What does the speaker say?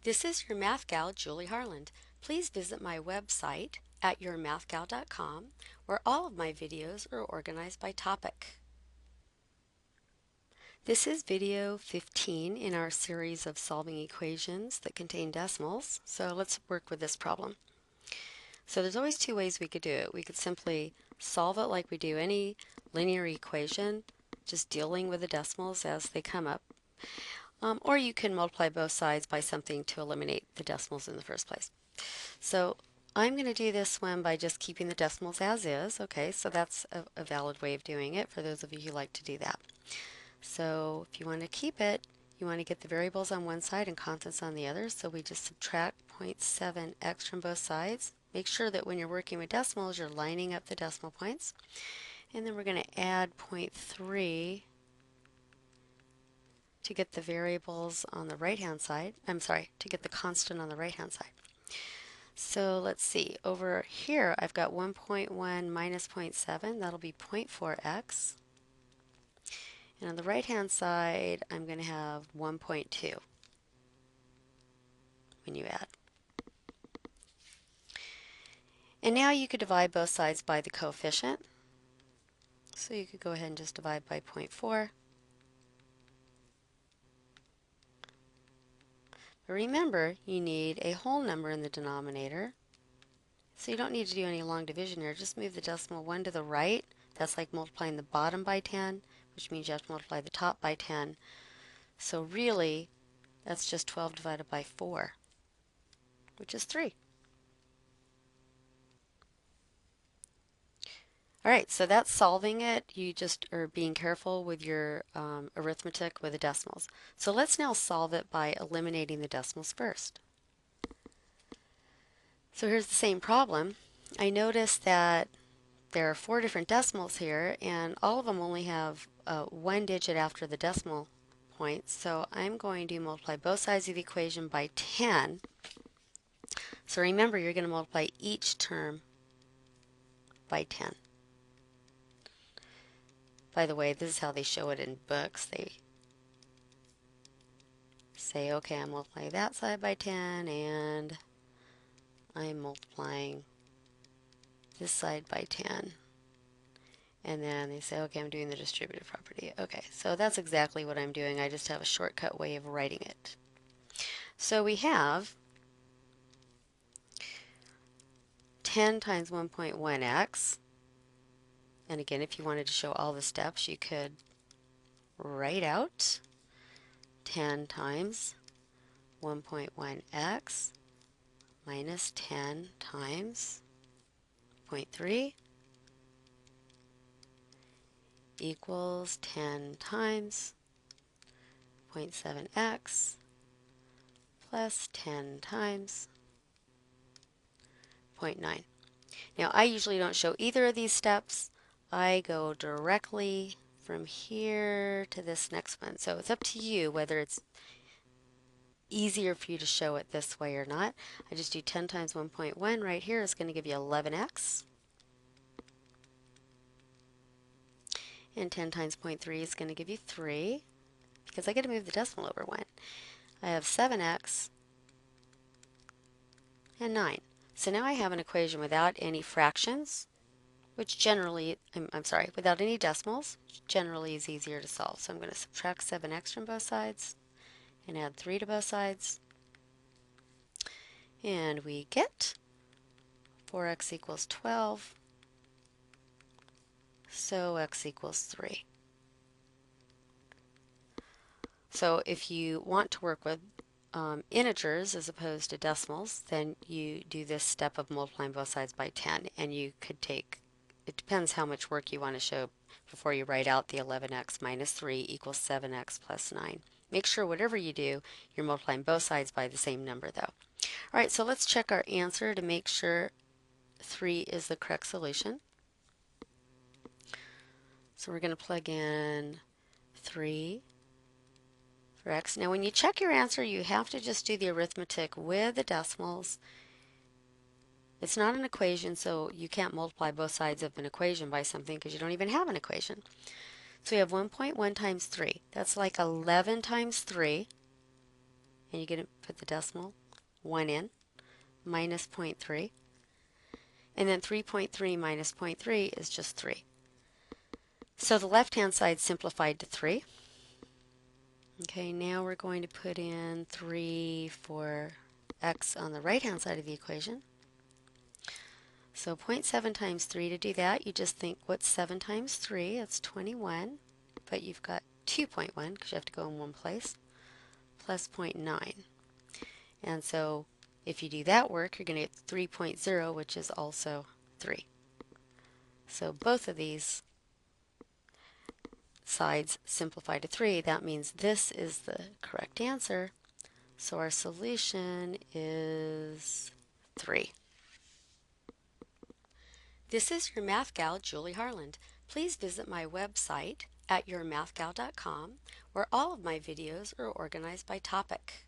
This is your math gal, Julie Harland. Please visit my website at yourmathgal.com, where all of my videos are organized by topic. This is video 15 in our series of solving equations that contain decimals. So let's work with this problem. So there's always two ways we could do it. We could simply solve it like we do any linear equation, just dealing with the decimals as they come up. Or you can multiply both sides by something to eliminate the decimals in the first place. So I'm going to do this one by just keeping the decimals as is. Okay, so that's a valid way of doing it for those of you who like to do that. So if you want to keep it, you want to get the variables on one side and constants on the other. So we just subtract 0.7x from both sides. Make sure that when you're working with decimals, you're lining up the decimal points. And then we're going to add 0.3 to get the variables on the right-hand side. To get the constant on the right-hand side. So let's see, over here I've got 1.1 minus 0.7, that'll be 0.4x. And on the right-hand side, I'm going to have 1.2 when you add. And now you could divide both sides by the coefficient. So you could go ahead and just divide by 0.4. But remember, you need a whole number in the denominator. So you don't need to do any long division here. Just move the decimal 1 to the right. That's like multiplying the bottom by 10, which means you have to multiply the top by 10. So really, that's just 12 divided by 4, which is 3. All right, so that's solving it. You just are being careful with your arithmetic with the decimals. So let's now solve it by eliminating the decimals first. So here's the same problem. I notice that there are 4 different decimals here, and all of them only have one digit after the decimal point. So I'm going to multiply both sides of the equation by 10. So remember, you're going to multiply each term by 10. By the way, this is how they show it in books. They say, okay, I'm multiplying that side by 10, and I'm multiplying this side by 10. And then they say, okay, I'm doing the distributive property. Okay, so that's exactly what I'm doing. I just have a shortcut way of writing it. So we have 10 times 1.1x. And again, if you wanted to show all the steps, you could write out 10 times 1.1x minus 10 times 0.3 equals 10 times 0.7x plus 10 times 0.9. Now, I usually don't show either of these steps. I go directly from here to this next one. So it's up to you whether it's easier for you to show it this way or not. I just do 10 times 1.1 right here is going to give you 11x. And 10 times 0.3 is going to give you 3, because I get to move the decimal over 1. I have 7x and 9. So now I have an equation without any fractions, which generally, without any decimals, which generally is easier to solve. So I'm going to subtract 7x from both sides and add 3 to both sides. And we get 4x equals 12. So x equals 3. So if you want to work with integers as opposed to decimals, then you do this step of multiplying both sides by 10. And you could take, it depends how much work you want to show before you write out the 11x minus 3 equals 7x plus 9. Make sure whatever you do, you're multiplying both sides by the same number though. All right, so let's check our answer to make sure 3 is the correct solution. So we're going to plug in 3 for x. Now when you check your answer, you have to just do the arithmetic with the decimals. It's not an equation, so you can't multiply both sides of an equation by something because you don't even have an equation. So we have 1.1 times 3. That's like 11 times 3. and you're going to put the decimal 1 in, minus 0.3, and then 3.3 minus 0.3 is just 3. So the left-hand side simplified to 3. Okay, now we're going to put in 3 for x on the right-hand side of the equation. So 0.7 times 3, to do that, you just think, what's 7 times 3? That's 21, but you've got 2.1 because you have to go in one place, plus 0.9. And so if you do that work, you're going to get 3.0, which is also 3. So both of these sides simplify to 3. That means this is the correct answer. So our solution is 3. This is your Math Gal, Julie Harland. Please visit my website at yourmathgal.com, where all of my videos are organized by topic.